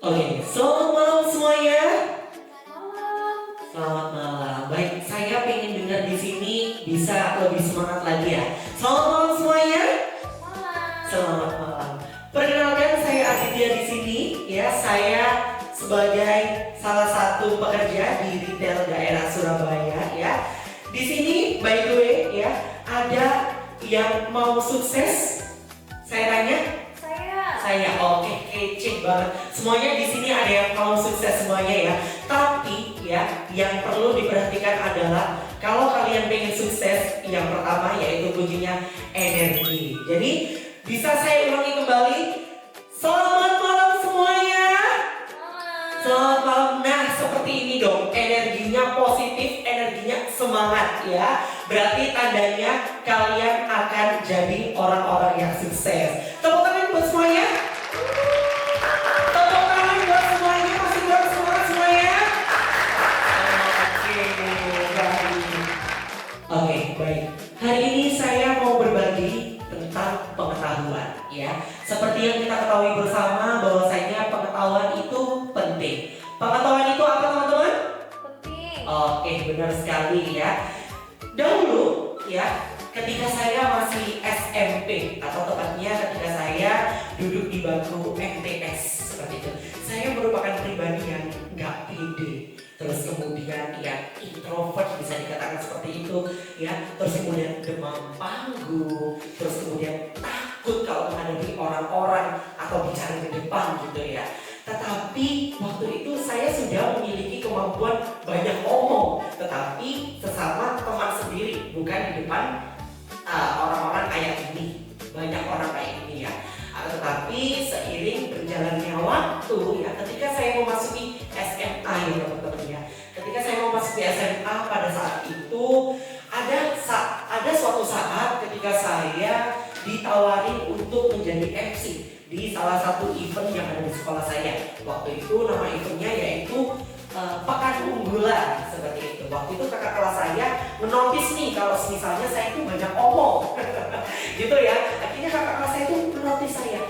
Oke, selamat malam semuanya. Malam. Selamat malam. Baik, saya pengen dengar di sini bisa lebih semangat lagi ya. Selamat malam semuanya. Malam. Selamat malam. Perkenalkan saya Aditya di sini ya. Saya sebagai salah satu pekerja di retail daerah Surabaya ya. Di sini by the way ya, ada yang mau sukses. Saya tanya. Saya oke, kece banget. Semuanya di sini ada yang mau sukses semuanya ya. Tapi ya, yang perlu diperhatikan adalah kalau kalian pengen sukses, yang pertama yaitu kuncinya energi. Jadi bisa saya ulangi kembali. Selamat malam semuanya. Selamat malam. Nah, seperti ini dong. Energinya positif, energinya semangat ya. Berarti tandanya kalian akan jadi orang-orang yang sukses. Tepuk tangan buat semuanya. Tepuk tangan buat semuanya. Masih buat semangat semuanya. Oke, baik. Hari ini saya mau berbagi tentang pengetahuan ya. Seperti yang kita ketahui bersama bahwasanya pengetahuan itu penting. Pengetahuan itu apa teman-teman? Penting. Oke, benar sekali ya. Dahulu ya, ketika saya masih SMP atau tepatnya ketika saya duduk di bangku MTS seperti itu, saya merupakan pribadi yang nggak pede. Terus kemudian ya introvert bisa dikatakan seperti itu ya. Terus kemudian demam panggung. Terus kemudian takut kalau menghadapi orang-orang atau bicara di depan gitu ya. Tetapi waktu itu saya sudah memiliki kemampuan banyak omong, tetapi sesama teman sendiri, bukan di depan orang-orang kayak ini, banyak orang kayak ini ya. Tetapi seiring berjalannya waktu ya, ketika saya memasuki SMA ya teman-teman ya, ketika saya memasuki SMA pada saat itu ada suatu saat ketika saya ditawarin untuk menjadi MC di salah satu event yang ada di sekolah saya. Waktu itu nama eventnya yaitu Pekan Unggulan seperti itu. Waktu itu kakak kelas saya menotis nih kalau misalnya saya itu banyak omong gitu ya. Akhirnya kakak kelas saya itu menotis saya,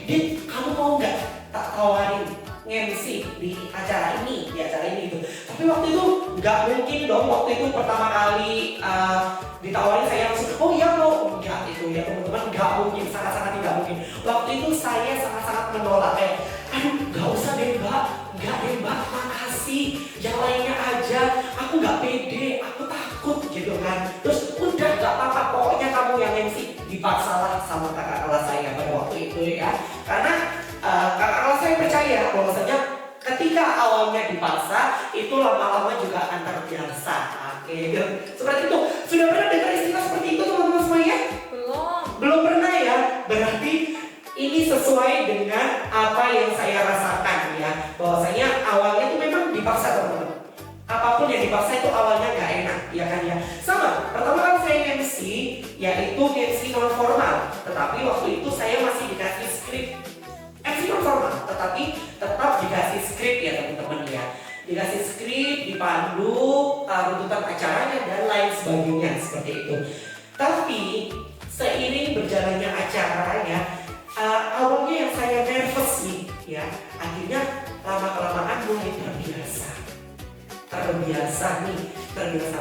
Dit, kamu mau nggak tak tawarin nge-MC di acara ini, gitu. Tapi waktu itu nggak mungkin dong. Waktu itu pertama kali ditawarin saya langsung, oh iya mau. Enggak itu ya teman-teman, nggak mungkin, sangat-sangat tidak mungkin. Waktu itu saya sangat-sangat menolak aduh nggak usah deh mbak, nggak deh mbak, makasih, yang lainnya aja, aku nggak pede, aku takut gitu kan. Terus udah nggak apa-apa, pokoknya kamu yang MC. Dipaksalah sama kakak kelas saya pada waktu itu ya, karena kakak kelas saya percaya bahwasanya ketika awalnya dipaksa itu lama-lama juga akan terbiasa. Oke, seperti itu. Sudah pernah dengar istilah seperti itu teman-teman semuanya? Belum pernah ya? Berarti ini sesuai dengan apa yang saya rasakan ya, bahwasanya awalnya itu memang dipaksa teman-teman. Apapun yang dipaksa itu awalnya nggak enak, ya kan ya. Sama, pertama kali saya MC yaitu MC non formal, tetapi waktu itu saya masih dikasih skrip MC non formal, tetapi tetap dikasih skrip ya teman-teman ya. Dikasih skrip, dipandu runtutan acaranya dan lain sebagainya seperti itu. Tapi seiring berjalannya acaranya, awalnya yang saya nervous nih ya, akhirnya lama-kelamaan mulai terbiasa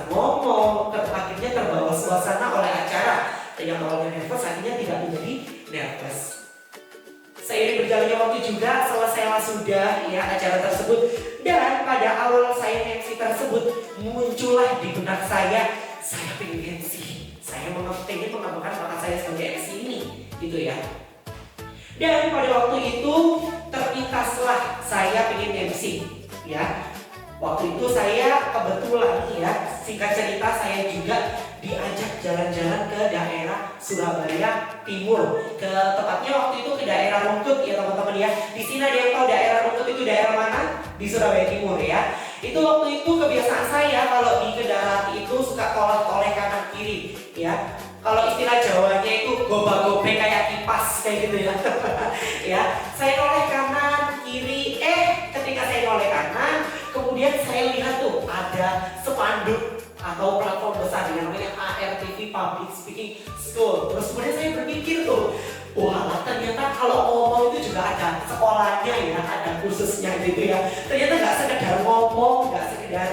ngomong, akhirnya terbawa suasana oleh acara. Yang awalnya nervous akhirnya tidak menjadi nervous. Seiring berjalannya waktu juga selesailah sudah ya acara tersebut, dan pada awal saya MC tersebut muncullah di benak saya pengen MC, saya pengen mengembangkan bakat saya sebagai MC ini gitu ya. Dan pada waktu itu terlintaslah saya pengen MC ya. Waktu itu saya kebetulan ya, singkat cerita saya juga diajak jalan-jalan ke daerah Surabaya Timur. Tepatnya waktu itu ke daerah Rungkut ya teman-teman ya. Di sini ada yang tahu daerah Rungkut itu daerah mana? Di Surabaya Timur ya. Itu waktu itu kebiasaan saya kalau di kendaraan itu suka toleh-toleh kanan kiri ya. Kalau istilah Jawanya itu goba-gobe kayak kipas kayak gitu ya. Ya, saya noleh kanan kiri. Ketika saya noleh kanan, kemudian saya lihat tuh ada spanduk atau platform besar yang namanya ARTV Public Speaking School. Terus kemudian saya berpikir tuh, Wah, ternyata kalau ngomong itu juga ada sekolahnya ya, ada kursusnya gitu ya. Ternyata nggak sekedar ngomong, nggak sekedar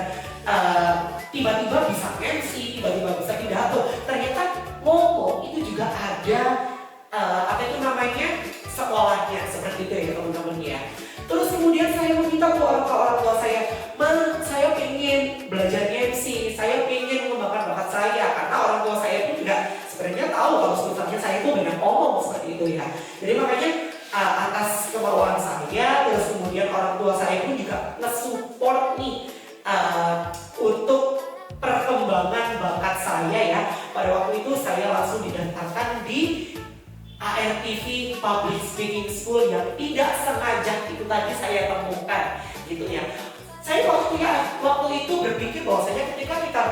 tiba-tiba bisa MC, tiba-tiba bisa pidato. Ternyata ngomong itu juga ada apa itu namanya sekolahnya seperti itu ya teman-teman ya. Terus kemudian saya meminta ke orang tua saya, "Ma, saya pengen belajar MC, saya pengen mengembangkan bakat saya," karena orang tua saya pun juga sebenarnya tahu kalau sebetulnya saya itu banyak ngomong seperti itu ya. Jadi makanya atas kemauan saya, terus kemudian orang tua saya pun juga nge-support nih untuk perkembangan bakat saya ya. Pada waktu itu saya langsung didaftarkan di ARTV Public Speaking School yang tidak sengaja itu tadi saya temukan gitu ya. Saya waktu itu berpikir bahwasanya ketika kita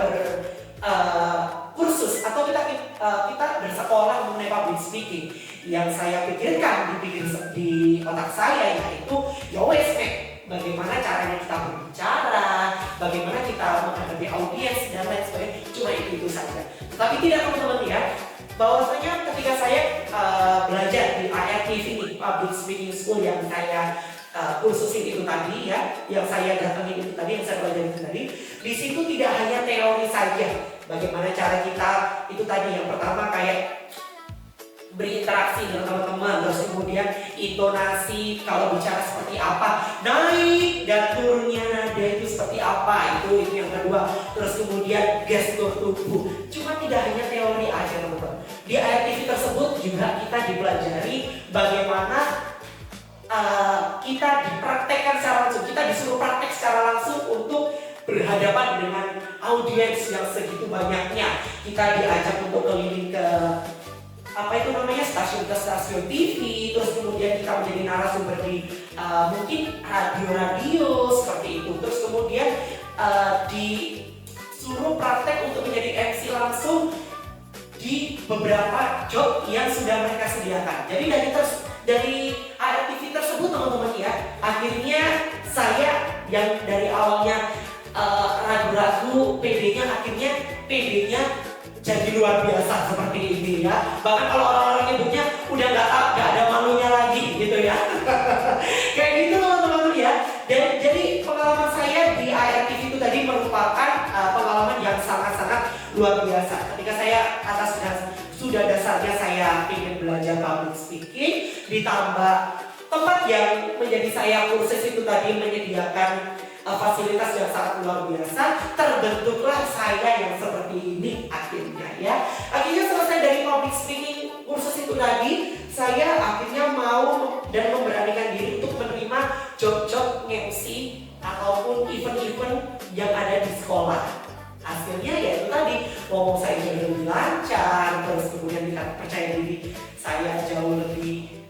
kursus atau kita bersekolah mengenai public speaking, yang saya pikirkan di otak saya yaitu ya wes bagaimana caranya kita berbicara, bagaimana kita menghadapi audiens dan lain sebagainya, cuma itu saja. Tapi tidak teman-teman ya, bahwasanya ketika saya belajar di ARTV ini Public Speaking School yang saya kursusin itu tadi ya, yang saya datangin itu tadi, yang saya belajar itu tadi, di situ tidak hanya teori saja, bagaimana cara kita itu tadi yang pertama kayak berinteraksi dengan teman-teman, terus kemudian intonasi kalau bicara seperti apa, naik dan turunnya nada itu seperti apa, itu yang kedua. Terus kemudian gestur tubuh, cuma tidak hanya teori aja teman-teman. Di ARTV tersebut juga kita dipelajari bagaimana kita dipraktekkan secara langsung, kita disuruh praktek secara langsung untuk berhadapan dengan audiens yang segitu banyaknya. Kita diajak untuk keliling ke stasiun ke stasiun TV, terus kemudian kita menjadi narasumber di mungkin radio-radio seperti itu. Terus kemudian disuruh praktek untuk menjadi MC langsung di beberapa job yang sudah mereka sediakan. Jadi dari ARTV tersebut teman-teman ya, akhirnya saya yang dari awalnya ragu-ragu PD-nya, akhirnya PD-nya jadi luar biasa seperti ini ya. Bahkan kalau orang-orang nyebutnya udah nggak ada malunya lagi gitu ya. Kayak gitu teman-teman ya. Dan jadi pengalaman saya di ARTV itu tadi merupakan pengalaman yang sangat-sangat luar biasa. Ketika saya sudah dasarnya saya ingin belajar public speaking, ditambah tempat yang menjadi saya kursus itu tadi menyediakan fasilitas yang sangat luar biasa, terbentuklah saya yang seperti ini akhirnya ya. Akhirnya selesai dari public speaking kursus itu tadi, saya akhirnya mau dan memberanikan diri untuk menerima job-job MC ataupun event-event yang ada di sekolah. Hasilnya ya itu tadi, ngomong saya jadi lebih lancar, terus kemudian percaya diri saya jauh lebih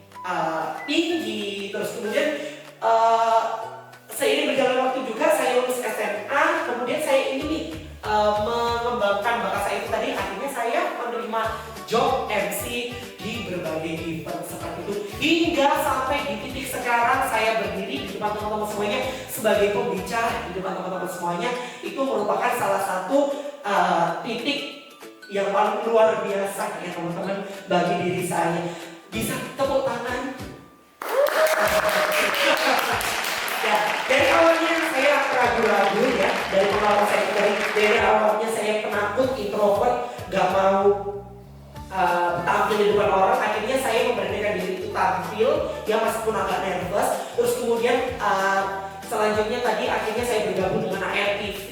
tinggi, terus kemudian seiring berjalan waktu juga saya lulus SMA, kemudian saya ingin mengembangkan bakat saya itu tadi, akhirnya saya menerima job MC di berbagai event seperti itu, hingga sampai di titik sekarang saya berdiri di depan teman-teman semuanya sebagai pembicara di depan teman-teman semuanya. Itu merupakan salah satu titik yang paling luar biasa ya teman-teman bagi diri saya. Bisa tepuk tangan. Ya, dari awalnya saya ragu-ragu ya, dari pengalaman saya dari awalnya saya penakut, introvert, gak mau tampil di depan orang. Akhirnya saya memberanikan diri itu tampil, ya meskipun agak nervous. Terus kemudian selanjutnya tadi akhirnya saya bergabung dengan ARTV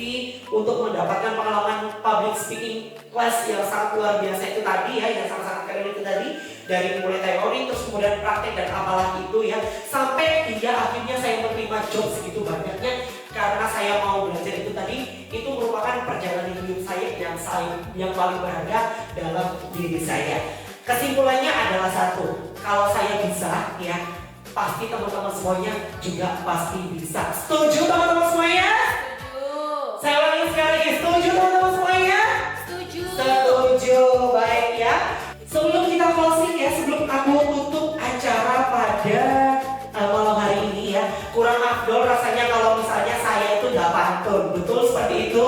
untuk mendapatkan pengalaman public speaking class yang sangat luar biasa itu tadi ya, yang sangat-sangat keren itu tadi. Dari mulai teori, terus kemudian praktek dan apalah itu ya, sampai hingga akhirnya saya menerima job segitu banyaknya karena saya mau belajar itu tadi. Itu merupakan perjalanan hidup saya yang paling berharga dalam diri saya. Kesimpulannya adalah satu, kalau saya bisa ya, pasti teman-teman semuanya juga pasti bisa. Setuju teman-teman semuanya? Setuju. Saya ulangi sekali lagi, setuju teman-teman semuanya? Setuju. Setuju, baik ya. Sebelum kita closing ya, sebelum aku tutup acara pada malam hari ini ya, kurang afdol rasanya kalau misalnya saya itu nggak pantun, betul seperti itu?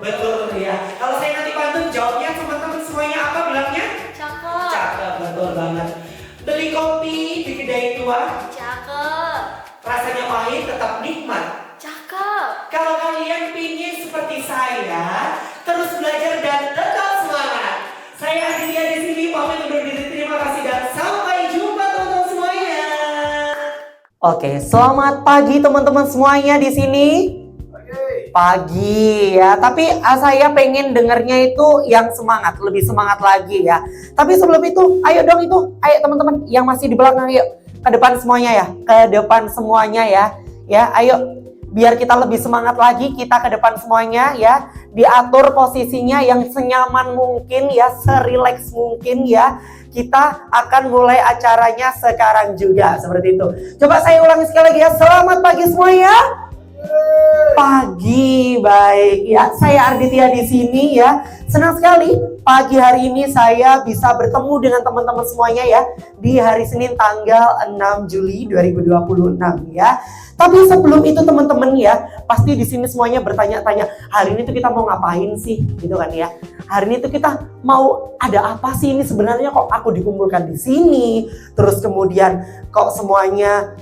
Betul ya. Kalau saya nanti pantun, jawabnya teman-teman semuanya apa bilangnya? Cakep. Cakep, betul banget. Beli kopi di kedai tua, Cakep. rasanya pahit tetap nikmat. Cakep. Kalau kalian pingin seperti saya, terus belajar dan tetap semangat. Saya Aditya di sini pamit undur diri. Terima kasih dan sampai jumpa teman-teman semuanya. Oke, selamat pagi teman-teman semuanya di sini. Pagi ya, tapi saya pengen dengernya itu yang semangat, lebih semangat lagi ya. Tapi sebelum itu, ayo dong ayo teman-teman yang masih di belakang, yuk ke depan semuanya ya, ke depan semuanya ya. Ya, ayo biar kita lebih semangat lagi, kita ke depan semuanya ya. Diatur posisinya yang senyaman mungkin ya, serileks mungkin ya. Kita akan mulai acaranya sekarang juga seperti itu. Coba saya ulangi sekali lagi ya. Selamat pagi semuanya. Pagi, baik ya. Saya Arditya di sini ya. Senang sekali pagi hari ini saya bisa bertemu dengan teman-teman semuanya ya di hari Senin tanggal 6 Juli 2026 ya. Tapi sebelum itu teman-teman ya, pasti di sini semuanya bertanya-tanya, hari ini tuh kita mau ngapain sih, gitu kan ya? Hari ini tuh kita mau ada apa sih ini sebenarnya kok aku dikumpulkan di sini? Terus kemudian kok semuanya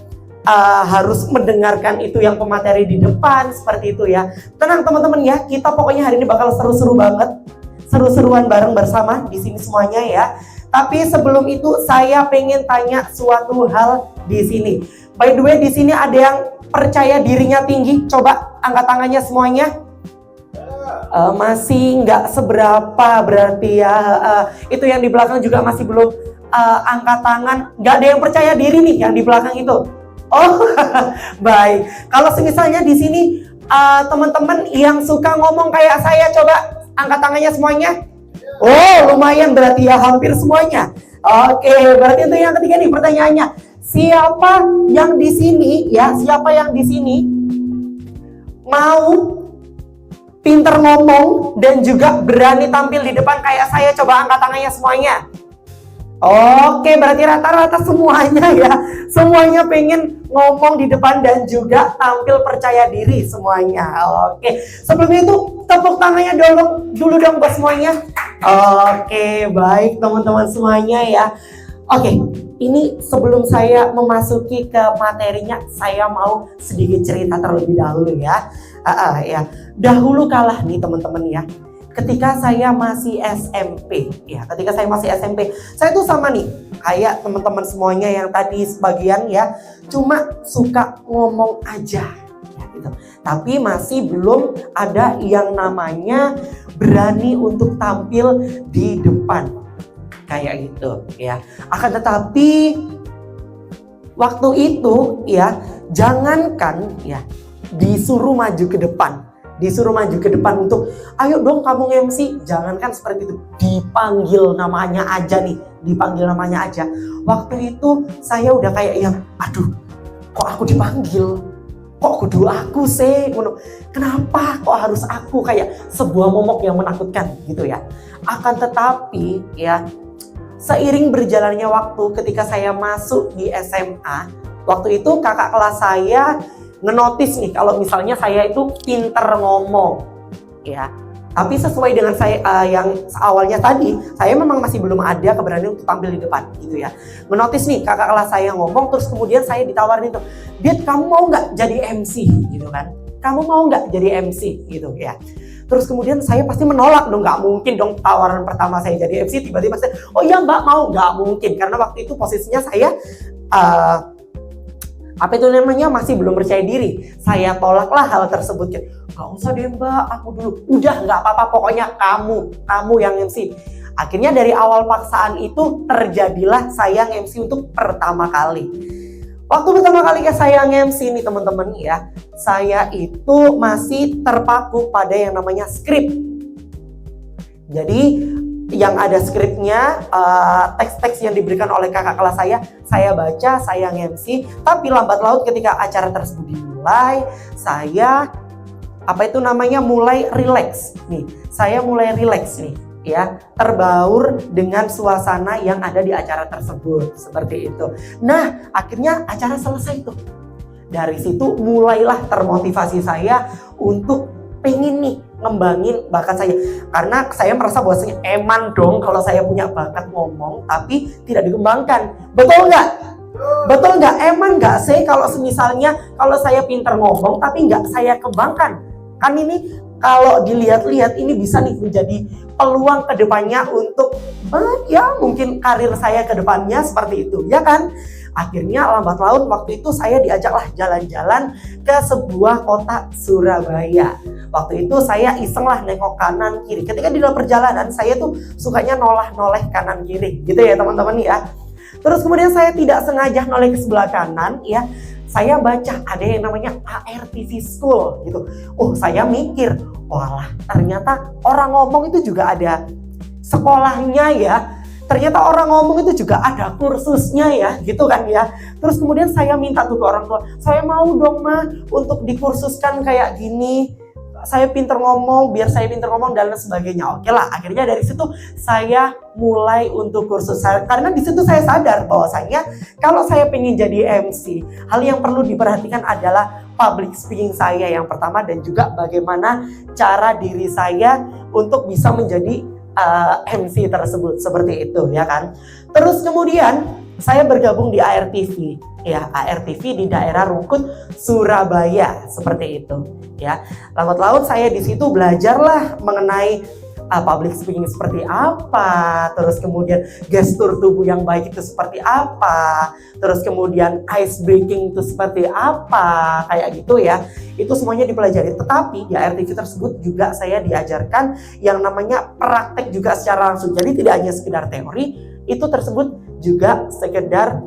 harus mendengarkan itu yang pemateri di depan seperti itu ya. Tenang teman-teman ya, kita pokoknya hari ini bakal seru-seru banget, seru-seruan bareng bersama di sini semuanya ya. Tapi sebelum itu saya pengen tanya suatu hal di sini. By the way di sini ada yang percaya dirinya tinggi, coba angkat tangannya semuanya. Masih nggak seberapa berarti ya. Itu yang di belakang juga masih belum angkat tangan. Nggak ada yang percaya diri nih yang di belakang itu. Oh, baik. Kalau misalnya di sini teman-teman yang suka ngomong kayak saya, coba angkat tangannya semuanya. Oh, lumayan berarti ya, hampir semuanya. Oke, berarti itu yang ketiga nih pertanyaannya. Siapa yang di sini ya? Siapa yang di sini mau pinter ngomong dan juga berani tampil di depan kayak saya? Coba angkat tangannya semuanya. Oke, berarti rata-rata semuanya ya. Semuanya pengen ngomong di depan dan juga tampil percaya diri semuanya. Oke, sebelum itu tepuk tangannya dulu dong buat semuanya. Oke, baik teman-teman semuanya ya. Oke, ini sebelum saya memasuki ke materinya, saya mau sedikit cerita terlebih dahulu ya. Ya, dahulu kalah nih teman-teman ya. Ketika saya masih SMP, ya, saya tuh sama nih, kayak teman-teman semuanya yang tadi sebagian ya, cuma suka ngomong aja, ya gitu. Tapi masih belum ada yang namanya berani untuk tampil di depan, kayak gitu, ya. Akan tetapi waktu itu, ya, jangankan ya disuruh maju ke depan. Untuk ayo dong kamu nge-MC, jangankan seperti itu, dipanggil namanya aja. Waktu itu saya udah kayak yang aduh, kok aku dipanggil, kok kudu aku sih, kenapa kok harus aku, kayak sebuah momok yang menakutkan gitu ya. Akan tetapi ya, seiring berjalannya waktu ketika saya masuk di SMA, waktu itu kakak kelas saya ngenotis nih kalau misalnya saya itu pinter ngomong ya. Tapi sesuai dengan saya yang awalnya tadi, saya memang masih belum ada keberanian untuk tampil di depan gitu ya. Ngenotis nih kakak kelas saya ngomong, terus kemudian saya ditawarin itu, "Dit, kamu mau nggak jadi MC?" gitu kan. "Kamu mau nggak jadi MC?" gitu ya. Terus kemudian saya pasti menolak dong, nggak mungkin dong tawaran pertama saya jadi MC tiba-tiba saya, "Oh iya mbak mau," nggak mungkin, karena waktu itu posisinya saya masih belum percaya diri. Saya tolaklah hal tersebut. "Gak usah deh mbak, aku dulu." "Udah gak apa-apa, pokoknya kamu yang MC." Akhirnya dari awal paksaan itu terjadilah saya nge-MC untuk pertama kali. Waktu pertama kali saya nge-MC nih teman-teman ya, saya itu masih terpaku pada yang namanya skrip. Jadi yang ada skripnya, teks-teks yang diberikan oleh kakak kelas saya baca, saya nge-MC. Tapi lambat laun ketika acara tersebut dimulai, saya mulai rileks nih. Saya mulai rileks nih ya, terbaur dengan suasana yang ada di acara tersebut seperti itu. Nah, akhirnya acara selesai tuh. Dari situ mulailah termotivasi saya untuk pengen nih ngembangin bakat saya. Karena saya merasa bahwasanya eman dong kalau saya punya bakat ngomong tapi tidak dikembangkan. Betul nggak? Betul nggak? Eman nggak sih kalau misalnya kalau saya pintar ngomong tapi nggak saya kembangkan? Kan ini kalau dilihat-lihat ini bisa nih menjadi peluang kedepannya untuk ya mungkin karir saya kedepannya seperti itu, ya kan? Akhirnya lambat laun waktu itu saya diajaklah jalan-jalan ke sebuah kota Surabaya. Waktu itu saya iseng lah nengok kanan kiri. Ketika di dalam perjalanan saya tuh sukanya noleh kanan kiri gitu ya teman-teman ya. Terus kemudian saya tidak sengaja noleh ke sebelah kanan ya. Saya baca ada yang namanya ARTV School gitu. Oh saya mikir, walah ternyata orang ngomong itu juga ada sekolahnya ya. Ternyata orang ngomong itu juga ada kursusnya ya, gitu kan ya. Terus kemudian saya minta tuh ke orang tua, saya mau dong Ma untuk dikursuskan kayak gini. Saya pinter ngomong, biar saya pinter ngomong dan sebagainya. Oke lah, akhirnya dari situ saya mulai untuk kursus saya. Karena di situ saya sadar bahwasanya kalau saya pengen jadi MC, hal yang perlu diperhatikan adalah public speaking saya yang pertama dan juga bagaimana cara diri saya untuk bisa menjadi MC tersebut seperti itu ya kan. Terus kemudian saya bergabung di ARTV ya, ARTV di daerah Rungkut Surabaya seperti itu ya. Lambat laun saya di situ belajarlah mengenai public speaking seperti apa, terus kemudian gestur tubuh yang baik itu seperti apa, terus kemudian ice breaking itu seperti apa, kayak gitu ya. Itu semuanya dipelajari. Tetapi di ARTV tersebut juga saya diajarkan yang namanya praktek juga secara langsung. Jadi tidak hanya sekedar teori, itu tersebut juga sekedar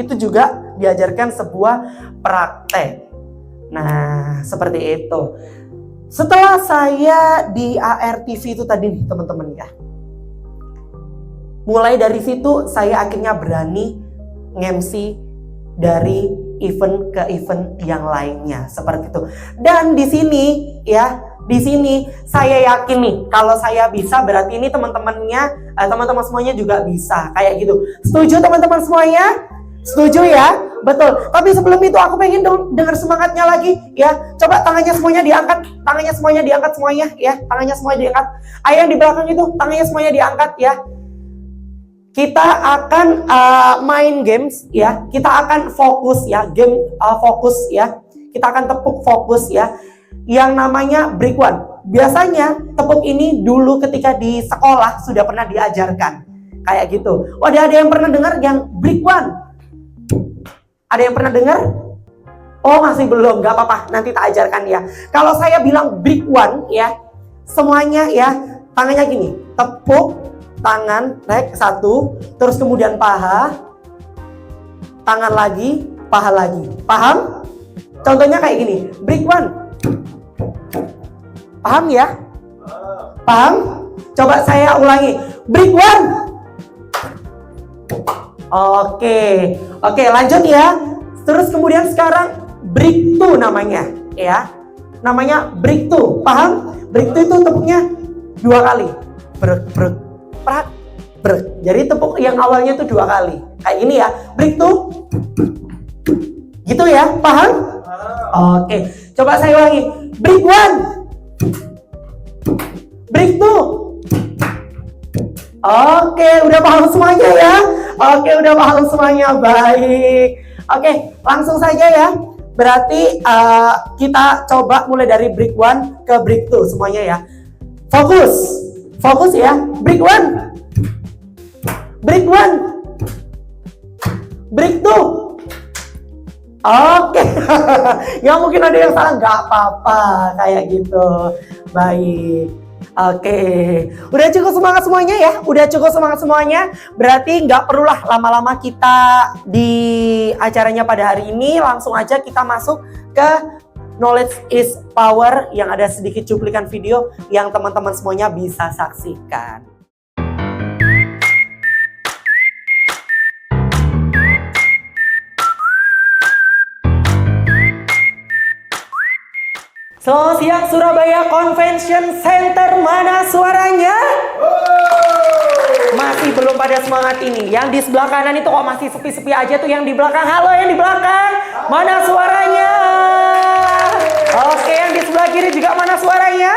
itu juga diajarkan sebuah praktek. Nah, seperti itu. Setelah saya di ARTV itu tadi nih teman-teman ya. Mulai dari situ saya akhirnya berani nge-MC dari event ke event yang lainnya seperti itu. Dan di sini ya, di sini saya yakin nih kalau saya bisa berarti ini teman-temannya, teman-teman semuanya juga bisa kayak gitu. Setuju teman-teman semuanya? Setuju ya? Betul. Tapi sebelum itu aku pengen dengar semangatnya lagi ya. Coba tangannya semuanya diangkat. Tangannya semuanya diangkat semuanya ya. Tangannya semuanya diangkat. Ayo yang di belakang itu tangannya semuanya diangkat ya. Kita akan main games ya. Kita akan fokus ya. Game fokus ya. Kita akan tepuk fokus ya. Yang namanya break one. Biasanya tepuk ini dulu ketika di sekolah sudah pernah diajarkan. Kayak gitu. Oh, ada yang pernah dengar yang break one? Ada yang pernah dengar? Oh masih belum, gak apa-apa, nanti tak ajarkan ya. Kalau saya bilang break one ya, semuanya ya, tangannya gini, tepuk tangan, naik satu, terus kemudian paha, tangan lagi, paha lagi, paham? Contohnya kayak gini, break one, paham ya? Paham? Coba saya ulangi, break one. Oke, lanjut ya. Terus kemudian sekarang break two namanya ya. Namanya break two, paham? Break two itu tepuknya 2 kali. Brek, prak, brek. Jadi tepuk yang awalnya itu 2 kali. Kayak ini ya, break two. Gitu ya, paham? Oke, coba saya ulangi. Break one. Break two. Oke, udah paham semuanya ya? Oke, udah paham semuanya, baik. Oke, langsung saja ya. Berarti kita coba mulai dari break one ke break two semuanya ya. Fokus ya. Break one. Break one. Break two. Oke, ya mungkin ada yang salah, nggak apa-apa kayak gitu. Baik. Oke, udah cukup semangat semuanya ya, udah cukup semangat semuanya. Berarti nggak perlulah lama-lama kita di acaranya pada hari ini. Langsung aja kita masuk ke Knowledge is Power yang ada sedikit cuplikan video yang teman-teman semuanya bisa saksikan. So, siang Surabaya Convention Center, mana suaranya? Masih belum pada semangat ini. Yang di sebelah kanan itu kok masih sepi-sepi aja tuh yang di belakang. Halo yang di belakang, mana suaranya? Oke, yang di sebelah kiri juga mana suaranya?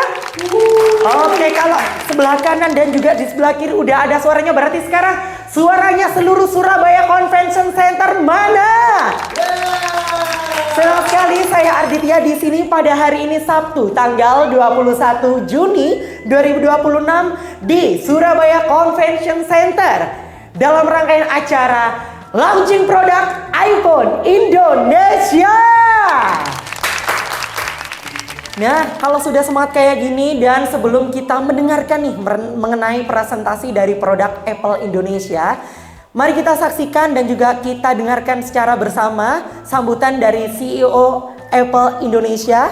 Oke, kalau sebelah kanan dan juga di sebelah kiri udah ada suaranya, berarti sekarang suaranya seluruh Surabaya Convention Center mana? Senang sekali saya Arditya di sini pada hari ini Sabtu tanggal 21 Juni 2026 di Surabaya Convention Center dalam rangkaian acara launching produk iPhone Indonesia. Nah, kalau sudah semangat kayak gini dan sebelum kita mendengarkan nih mengenai presentasi dari produk Apple Indonesia, mari kita saksikan dan juga kita dengarkan secara bersama sambutan dari CEO Apple Indonesia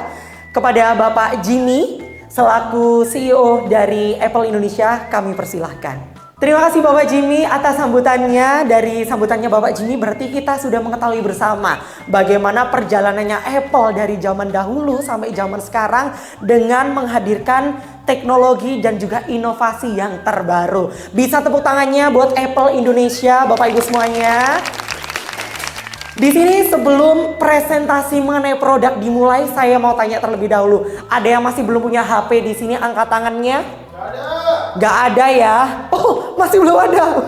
kepada Bapak Jimmy selaku CEO dari Apple Indonesia. Kami persilahkan. Terima kasih Bapak Jimmy atas sambutannya. Dari sambutannya Bapak Jimmy berarti kita sudah mengetahui bersama bagaimana perjalanannya Apple dari zaman dahulu sampai zaman sekarang dengan menghadirkan teknologi dan juga inovasi yang terbaru. Bisa tepuk tangannya buat Apple Indonesia, Bapak Ibu semuanya. Di sini sebelum presentasi mengenai produk dimulai, saya mau tanya terlebih dahulu. Ada yang masih belum punya HP di sini, angkat tangannya. Gak ada ya? Oh, masih belum ada.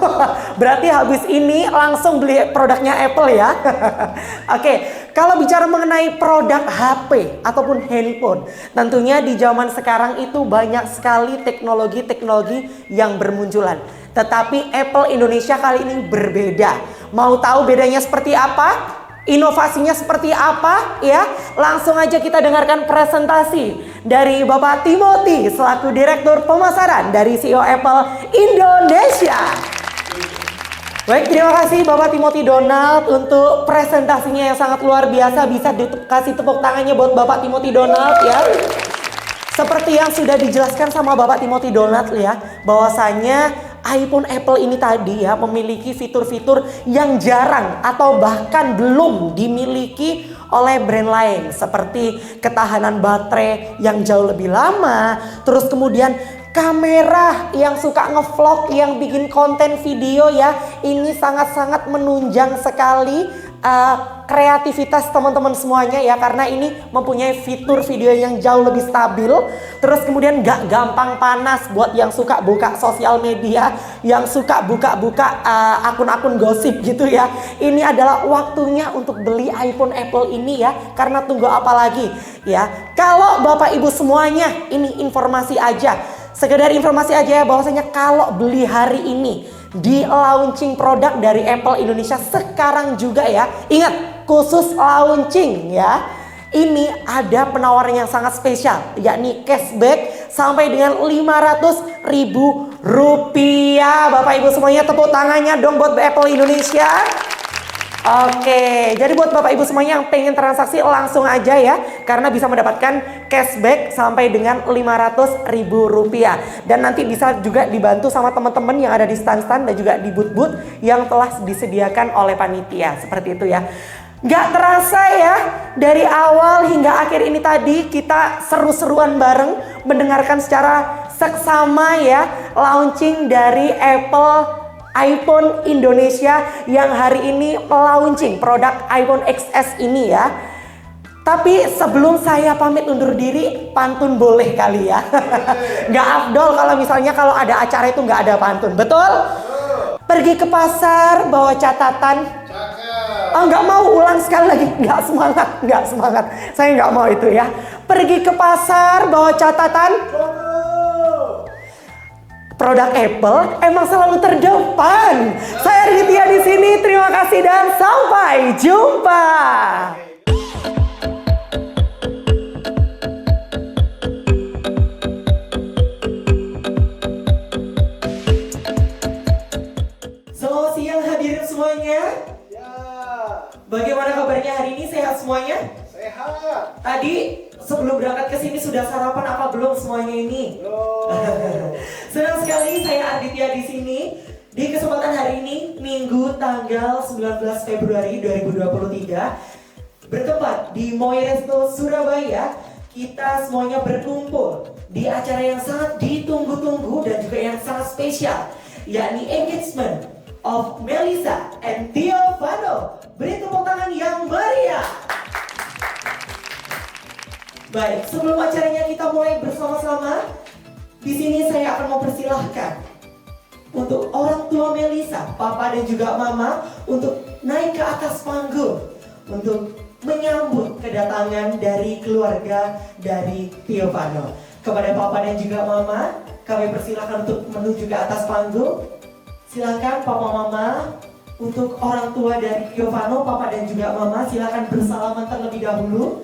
Berarti habis ini langsung beli produknya Apple ya. Oke, kalau bicara mengenai produk HP ataupun handphone, tentunya di zaman sekarang itu banyak sekali teknologi-teknologi yang bermunculan. Tetapi Apple Indonesia kali ini berbeda. Mau tahu bedanya seperti apa? Inovasinya seperti apa ya? Langsung aja kita dengarkan presentasi dari Bapak Timothy selaku Direktur Pemasaran dari CEO Apple Indonesia. Baik, terima kasih Bapak Timothy Donald untuk presentasinya yang sangat luar biasa. Bisa dikasih tepuk tangannya buat Bapak Timothy Donald ya. Seperti yang sudah dijelaskan sama Bapak Timothy Donald ya, bahwasanya iPhone Apple ini tadi ya memiliki fitur-fitur yang jarang atau bahkan belum dimiliki oleh brand lain, seperti ketahanan baterai yang jauh lebih lama, terus kemudian kamera yang suka ngevlog, yang bikin konten video ya, ini sangat-sangat menunjang sekali kreativitas teman-teman semuanya ya, karena ini mempunyai fitur video yang jauh lebih stabil. Terus kemudian gak gampang panas buat yang suka buka sosial media, yang suka buka-buka akun-akun gosip gitu ya. Ini adalah waktunya untuk beli iPhone Apple ini ya, karena tunggu apa lagi ya. Kalau Bapak Ibu semuanya, ini informasi aja, sekedar informasi aja ya, bahwasanya kalau beli hari ini di launching produk dari Apple Indonesia sekarang juga ya, ingat khusus launching ya, ini ada penawaran yang sangat spesial, yakni cashback sampai dengan Rp500.000. Bapak Ibu semuanya tepuk tangannya dong buat Apple Indonesia. Oke, jadi buat Bapak Ibu semuanya yang pengen transaksi langsung aja ya, karena bisa mendapatkan cashback sampai dengan Rp500.000. Dan nanti bisa juga dibantu sama teman-teman yang ada di stand-stand dan juga di booth-booth yang telah disediakan oleh panitia. Seperti itu ya. Gak terasa ya, dari awal hingga akhir ini tadi kita seru-seruan bareng mendengarkan secara seksama ya launching dari Apple iPhone Indonesia yang hari ini launching produk iPhone XS ini ya. Tapi sebelum saya pamit undur diri, pantun boleh kali ya. Gak afdol kalau misalnya kalau ada acara itu gak ada pantun, betul? Pergi ke pasar bawa catatan. Oh, nggak mau, ulang sekali lagi. Nggak semangat. Saya nggak mau itu ya. Pergi ke pasar bawa catatan. Produk Apple emang selalu terdepan. Saya Arditya di sini. Terima kasih dan sampai jumpa. Selamat siang hadirin semuanya. Bagaimana kabarnya hari ini? Sehat semuanya? Sehat. Tadi sebelum berangkat ke sini sudah sarapan apa belum semuanya ini? Senang sekali saya Arditya di sini di kesempatan hari ini Minggu tanggal 19 Februari 2023 bertempat di Moi Resto Surabaya. Kita semuanya berkumpul di acara yang sangat ditunggu-tunggu dan juga yang sangat spesial, yakni engagement of Melissa and Tio Vano. Beri tepuk tangan yang meriah. Baik, sebelum acaranya kita mulai bersama-sama, di sini saya akan mempersilahkan untuk orang tua Melisa, papa dan juga mama untuk naik ke atas panggung untuk menyambut kedatangan dari keluarga dari Tiovano. Kepada papa dan juga mama, kami persilahkan untuk menuju ke atas panggung. Silakan papa mama, untuk orang tua dari Tiovano, papa dan juga mama, silakan bersalaman terlebih dahulu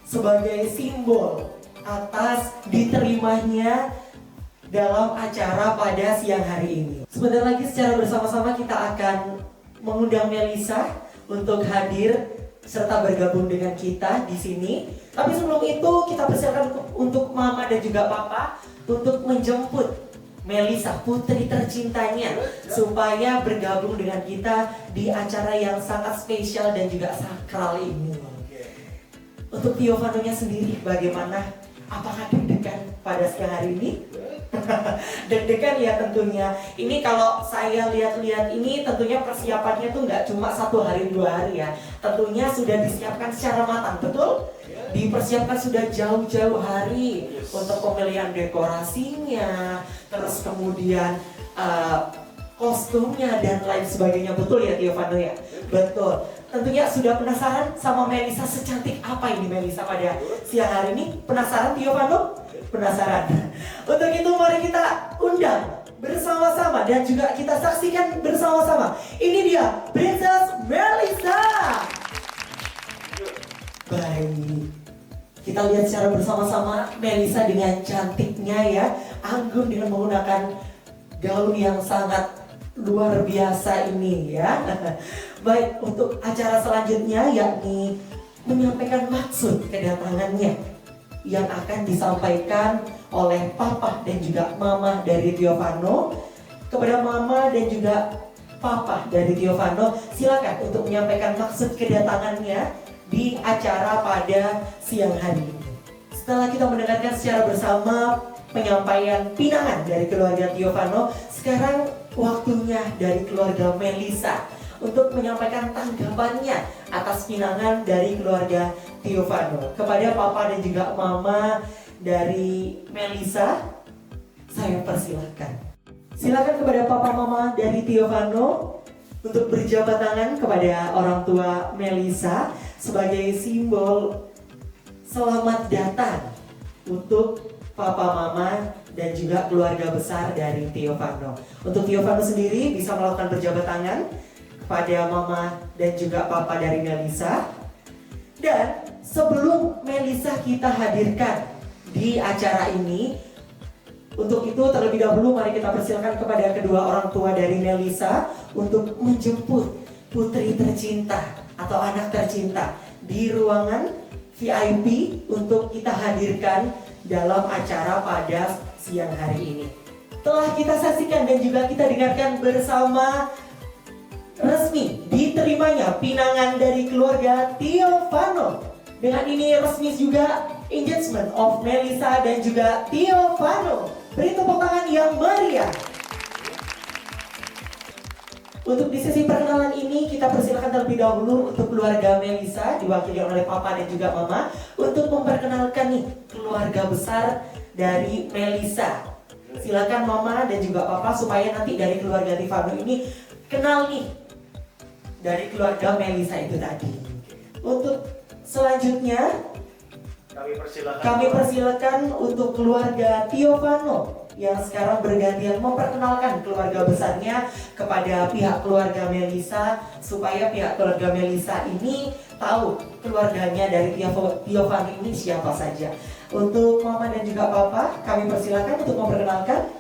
sebagai simbol atas diterimanya dalam acara pada siang hari ini. Sebentar lagi secara bersama-sama kita akan mengundang Melisa untuk hadir serta bergabung dengan kita di sini. Tapi sebelum itu kita persilakan untuk mama dan juga papa untuk menjemput Melisa, putri tercintanya, supaya bergabung dengan kita di acara yang sangat spesial dan juga sakral ini. Untuk Tiovanonya sendiri bagaimana? Apakah deg-degan pada siang hari ini? Deg-degan ya tentunya. Ini kalau saya lihat-lihat ini tentunya persiapannya tuh nggak cuma 1 hari 2 hari ya. Tentunya sudah disiapkan secara matang, betul? Dipersiapkan sudah jauh-jauh hari untuk pemilihan dekorasinya, terus kemudian kostumnya dan lain sebagainya, betul ya Tiovano ya? Betul. Tentunya sudah penasaran sama Melisa, secantik apa ini Melisa pada siang hari ini? Penasaran Tiovano? Penasaran. Untuk itu mari kita undang bersama-sama dan juga kita saksikan bersama-sama. Ini dia Princess Melisa. Baik, kita lihat secara bersama-sama Melisa dengan cantiknya ya, anggun dengan menggunakan gaun yang sangat luar biasa ini ya. Baik, untuk acara selanjutnya yakni menyampaikan maksud kedatangannya yang akan disampaikan oleh papa dan juga mama dari Tiovano. Kepada mama dan juga papa dari Tiovano, silakan untuk menyampaikan maksud kedatangannya di acara pada siang hari ini. Setelah kita mendengarkan secara bersama penyampaian pinangan dari keluarga Tiovano, sekarang waktunya dari keluarga Melisa untuk menyampaikan tanggapannya atas pinangan dari keluarga Tiovano. Kepada papa dan juga mama dari Melisa, saya persilahkan. Silakan kepada papa mama dari Tiovano untuk berjabat tangan kepada orang tua Melisa sebagai simbol selamat datang untuk papa mama dan juga keluarga besar dari Tiovano. Untuk Tiovano sendiri bisa melakukan berjabat tangan kepada mama dan juga papa dari Melisa. Dan sebelum Melisa kita hadirkan di acara ini, untuk itu terlebih dahulu mari kita persilakan kepada kedua orang tua dari Melisa untuk menjemput putri tercinta atau anak tercinta di ruangan VIP untuk kita hadirkan dalam acara pada siang hari ini. Telah kita saksikan dan juga kita dengarkan bersama resmi diterimanya pinangan dari keluarga Tiovano. Dengan ini resmi juga engagement of Melisa dan juga Tiovano. Beri tepuk tangan yang meriah. Untuk di sesi perkenalan ini kita persilakan terlebih dahulu untuk keluarga Melisa diwakili oleh papa dan juga mama untuk memperkenalkan nih keluarga besar dari Melisa. Silakan mama dan juga papa supaya nanti dari keluarga Tiovano ini kenal nih dari keluarga Melisa itu tadi. Untuk selanjutnya kami persilakan untuk keluarga Tiovano yang sekarang bergantian memperkenalkan keluarga besarnya kepada pihak keluarga Melisa supaya pihak keluarga Melisa ini tahu keluarganya dari Tiovano ini siapa saja. Untuk mama dan juga papa kami persilakan untuk memperkenalkan.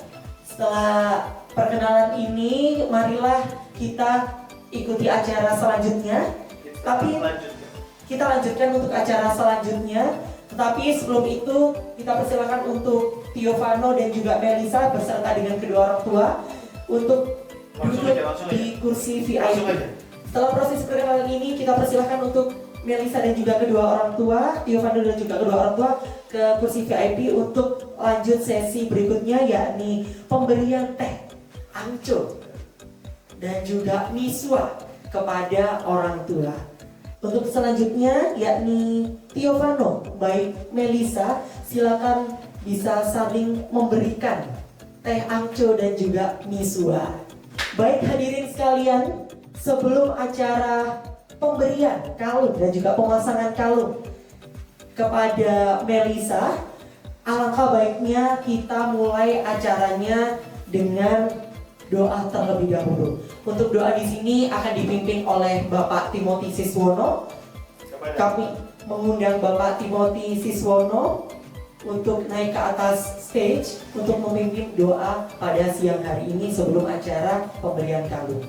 Setelah perkenalan ini marilah kita ikuti acara selanjutnya. Tapi kita lanjutkan untuk acara selanjutnya. Tetapi sebelum itu kita persilakan untuk Tiovano dan juga Melisa beserta dengan kedua orang tua untuk duduk di kursi VIP. Setelah proses perkenalan ini kita persilakan untuk Melisa dan juga kedua orang tua, Tiovano dan juga kedua orang tua ke kursi VIP untuk lanjut sesi berikutnya, yakni pemberian teh, angco dan juga miswa kepada orang tua. Untuk selanjutnya yakni Tiovano, baik Melisa, silakan bisa saling memberikan teh angco dan juga misua. Baik hadirin sekalian, sebelum acara pemberian kalung dan juga pemasangan kalung kepada Melisa, alangkah baiknya kita mulai acaranya dengan doa terlebih dahulu. Untuk doa di sini akan dipimpin oleh Bapak Timothy Siswono. Kami mengundang Bapak Timothy Siswono untuk naik ke atas stage untuk memimpin doa pada siang hari ini sebelum acara pemberian kalung.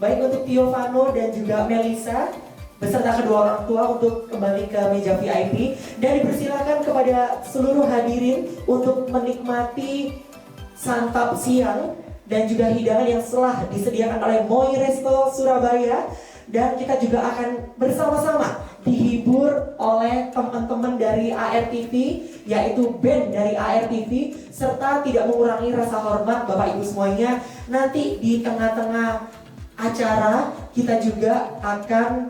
Baik untuk Tiovano dan juga Melisa beserta kedua orang tua untuk kembali ke meja VIP dan dipersilakan kepada seluruh hadirin untuk menikmati santap siang dan juga hidangan yang telah disediakan oleh Moi Resto Surabaya, dan kita juga akan bersama-sama dihibur oleh teman-teman dari ARTV, yaitu band dari ARTV, serta tidak mengurangi rasa hormat Bapak Ibu semuanya. Nanti di tengah-tengah acara kita juga akan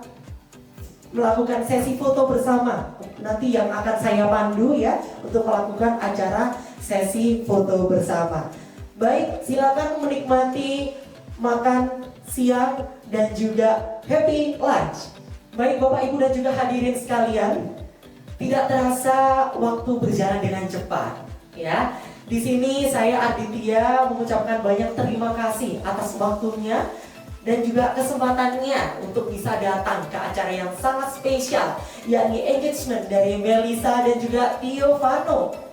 melakukan sesi foto bersama, nanti yang akan saya pandu ya untuk melakukan acara sesi foto bersama. Baik, silakan menikmati makan siang dan juga happy lunch. Baik Bapak Ibu dan juga hadirin sekalian, tidak terasa waktu berjalan dengan cepat ya. Di sini saya Aditya mengucapkan banyak terima kasih atas waktunya dan juga kesempatannya untuk bisa datang ke acara yang sangat spesial, yakni engagement dari Melisa dan juga Tiovano.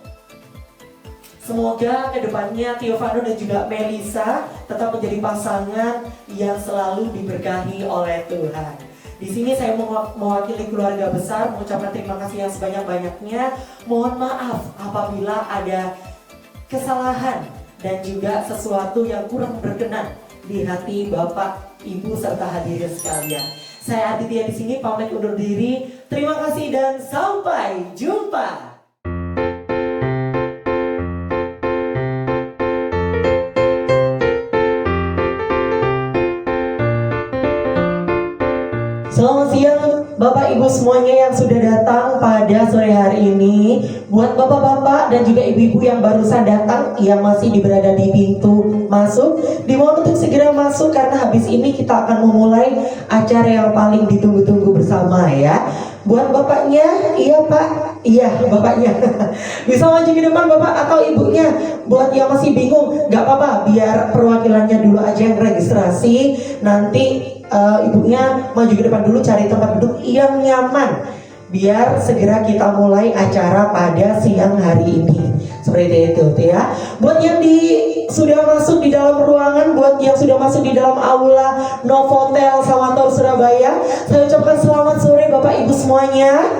Semoga kedepannya Tiovano dan juga Melisa tetap menjadi pasangan yang selalu diberkahi oleh Tuhan. Di sini saya mewakili keluarga besar mengucapkan terima kasih yang sebanyak-banyaknya. Mohon maaf apabila ada kesalahan dan juga sesuatu yang kurang berkenan di hati Bapak, Ibu serta hadirin sekalian. Saya Aditya di sini pamit undur diri. Terima kasih dan sampai jumpa. Selamat siang Bapak Ibu semuanya yang sudah datang pada sore hari ini. Buat bapak-bapak dan juga ibu-ibu yang barusan datang yang masih berada di pintu masuk, dimohon untuk segera masuk karena habis ini kita akan memulai acara yang paling ditunggu-tunggu bersama ya. Buat bapaknya, iya Pak, iya bapaknya bisa maju ke depan Bapak atau ibunya. Buat yang masih bingung, gak apa-apa, biar perwakilannya dulu aja yang registrasi. Nanti ibunya maju ke depan dulu, cari tempat duduk yang nyaman biar segera kita mulai acara pada siang hari ini. Seperti itu ya. Buat yang sudah masuk di dalam ruangan, buat yang sudah masuk di dalam aula Novotel Sawantor Surabaya, saya ucapkan selamat sore Bapak Ibu semuanya.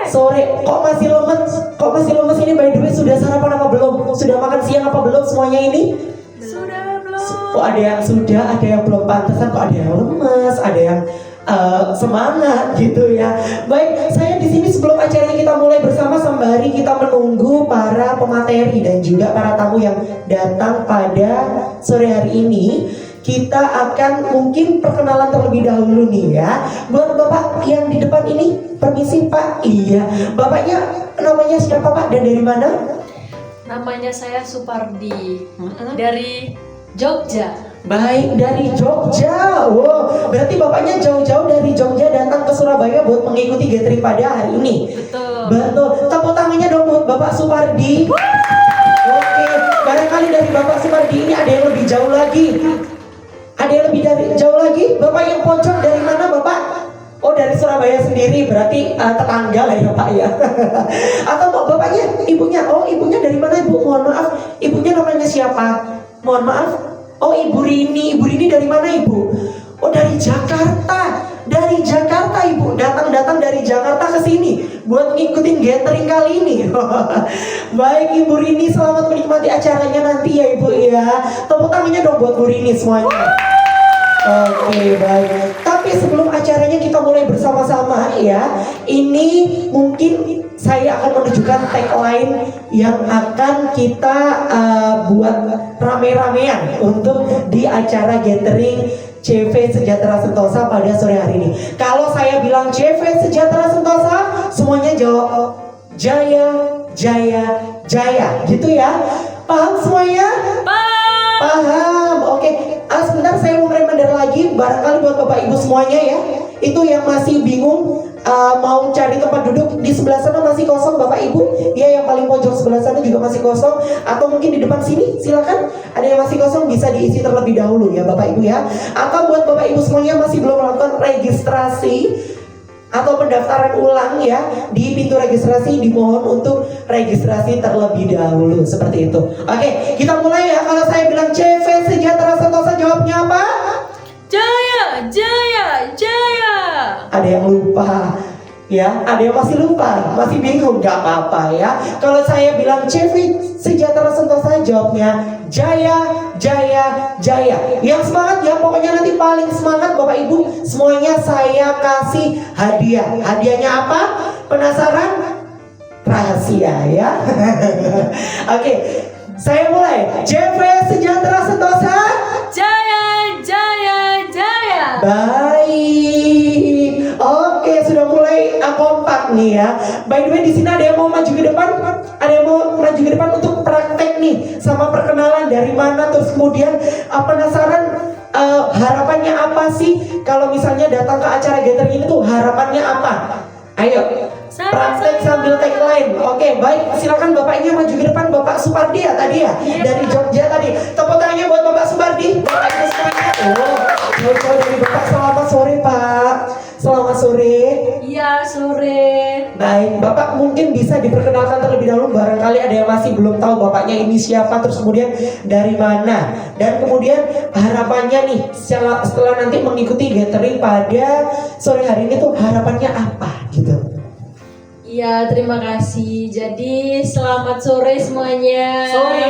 Sore. Kok masih lemes? Kok masih lemes ini? By the way, sudah sarapan apa belum? Sudah makan siang apa belum semuanya ini? Sudah belum? Kok ada yang sudah, ada yang belum, pantesan kok ada yang lemes, ada yang semangat gitu ya. Baik, saya di sini sebelum acaranya kita mulai bersama sembari kita menunggu para pemateri dan juga para tamu yang datang pada sore hari ini, kita akan mungkin perkenalan terlebih dahulu nih ya. Buat Bapak yang di depan ini, permisi Pak. Iya, Bapaknya namanya siapa Pak dan dari mana? Namanya saya Supardi dari Jogja. Baik, dari Jogja. Wow, berarti bapaknya jauh-jauh dari Jogja datang ke Surabaya buat mengikuti gathering pada hari ini. Betul. Betul. Tepuk tangannya dong buat Bapak Supardi. Oke, barangkali dari Bapak Supardi ini ada yang lebih jauh lagi. Ada yang lebih jauh lagi? Bapak yang pojok dari mana Bapak? Oh, dari Surabaya sendiri, berarti tetangga lah ya Pak ya. Atau bapaknya, ibunya? Oh, ibunya dari mana Ibu? Mohon maaf, ibunya namanya siapa? Mohon maaf. Oh, Ibu Rini. Ibu Rini dari mana Ibu? Oh, dari Jakarta. Dari Jakarta Ibu. Datang dari Jakarta ke sini buat ngikutin gathering kali ini. Baik Ibu Rini, selamat menikmati acaranya nanti ya Ibu ya. Tepuk tangannya dong buat Bu Rini semuanya. Oke, baik. Tapi sebelum acaranya kita mulai bersama-sama ya, ini mungkin saya akan menunjukkan tagline yang akan kita buat rame-ramean untuk di acara gathering CV Sejahtera Sentosa pada sore hari ini. Kalau saya bilang CV Sejahtera Sentosa, semuanya jawab Jaya, Jaya, Jaya, gitu ya. Paham semuanya? Paham. Oke. Sebentar saya mau reminder lagi, barangkali buat Bapak Ibu semuanya ya, itu yang masih bingung mau cari tempat duduk, di sebelah sana masih kosong Bapak Ibu ya, yang paling pojok sebelah sana juga masih kosong, atau mungkin di depan sini silakan ada yang masih kosong, bisa diisi terlebih dahulu ya Bapak Ibu ya. Atau buat Bapak Ibu semuanya masih belum melakukan registrasi atau pendaftaran ulang ya, di pintu registrasi dimohon untuk registrasi terlebih dahulu, seperti itu. Oke, kita mulai ya. Kalau saya bilang CV Sejahtera Sentosa, jawabnya apa? Jaya, Jaya, Jaya. Ada yang lupa ya, ada yang masih lupa, masih bingung, gak apa-apa ya. Kalau saya bilang CV Sejahtera Sentosa, jawabnya Jaya, Jaya, Jaya. Yang semangat ya, pokoknya nanti paling semangat Bapak Ibu semuanya saya kasih hadiah. Hadiahnya apa? Penasaran? Rahasia ya. Oke, saya mulai. CV Sejahtera Sentosa, Jaya, Jaya, Jaya. baik. Oke, sudah mulai kompak nih ya. By the way, di sini ada yang mau maju ke depan? Ada yang mau maju ke depan untuk praktek nih, sama perkenalan dari mana, terus kemudian penasaran harapannya apa sih kalau misalnya datang ke acara gathering ini tuh, harapannya apa? Ayo, praktek sambil tagline. Oke, baik, silakan bapaknya maju ke depan. Bapak Supardi ya tadi ya, dari Jogja tadi. Tepuk tangannya buat Bapak Supardi. Bapak Ibu semuanya. Jauh-jauh dari Bapak. Selamat sore Pak. Selamat sore. Iya, sore. Baik, Bapak mungkin bisa diperkenalkan terlebih dahulu, barangkali ada yang masih belum tahu Bapaknya ini siapa, terus kemudian dari mana, dan kemudian harapannya nih setelah nanti mengikuti gathering pada sore hari ini tuh harapannya apa gitu. Iya, terima kasih. Jadi selamat sore semuanya. Sore.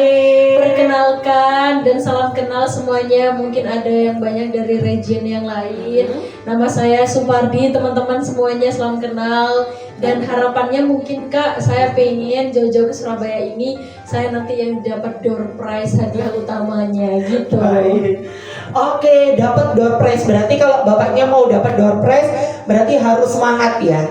Perkenalkan dan salam kenal semuanya. Mungkin ada yang banyak dari region yang lain. Nama saya Supardi, teman-teman semuanya salam kenal. Dan harapannya mungkin Kak, saya pengen jauh-jauh ke Surabaya ini, saya nanti yang dapat door prize, hadiah utamanya gitu. Baik. Oke, dapat door prize. Berarti kalau Bapaknya mau dapat door prize, berarti harus semangat ya.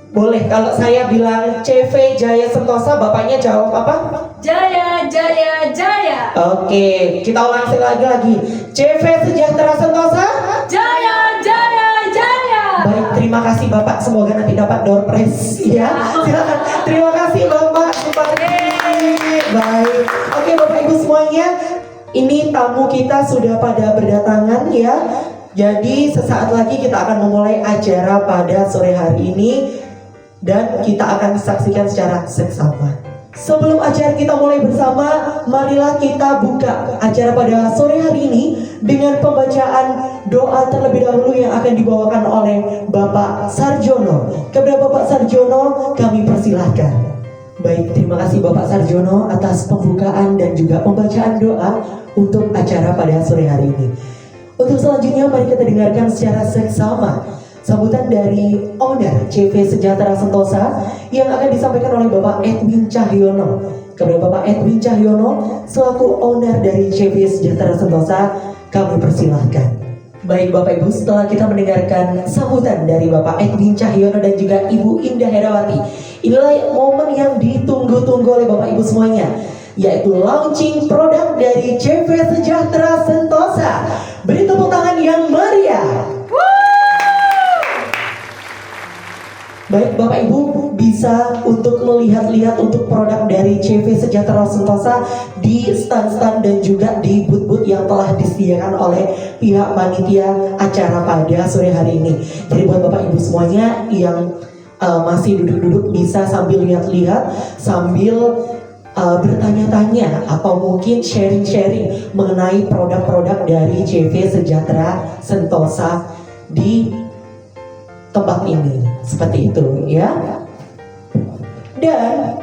Boleh, kalau saya bilang CV Jaya Sentosa, Bapaknya jawab apa? Jaya, Jaya, Jaya. Oke, kita ulang lagi. CV Sejahtera Sentosa, Jaya, Jaya, Jaya. baik, terima kasih Bapak. Semoga nanti dapat door prize ya. Silakan. Terima kasih Bapak. Baik. Oke Bapak Ibu semuanya, ini tamu kita sudah pada berdatangan ya. Jadi sesaat lagi kita akan memulai acara pada sore hari ini, dan kita akan saksikan secara seksama. Sebelum acara kita mulai bersama, marilah kita buka acara pada sore hari ini dengan pembacaan doa terlebih dahulu yang akan dibawakan oleh Bapak Sarjono. Kepada Bapak Sarjono kami persilahkan. Baik, terima kasih Bapak Sarjono atas pembukaan dan juga pembacaan doa untuk acara pada sore hari ini. Untuk selanjutnya mari kita dengarkan secara seksama sambutan dari owner CV Sejahtera Sentosa yang akan disampaikan oleh Bapak Edwin Cahyono. Kepada Bapak Edwin Cahyono selaku owner dari CV Sejahtera Sentosa kami persilahkan. Baik Bapak Ibu, setelah kita mendengarkan sambutan dari Bapak Edwin Cahyono dan juga Ibu Indah Herawati, inilah momen yang ditunggu-tunggu oleh Bapak Ibu semuanya, yaitu launching produk dari CV Sejahtera Sentosa. Beri tepuk tangan yang meriah. Baik Bapak Ibu, bisa untuk melihat-lihat untuk produk dari CV Sejahtera Sentosa di stand-stand dan juga di booth-booth yang telah disediakan oleh pihak panitia acara pada sore hari ini. Jadi buat Bapak Ibu semuanya yang masih duduk-duduk bisa sambil lihat-lihat, sambil bertanya-tanya atau mungkin sharing-sharing mengenai produk-produk dari CV Sejahtera Sentosa di tempat ini, seperti itu ya. Dan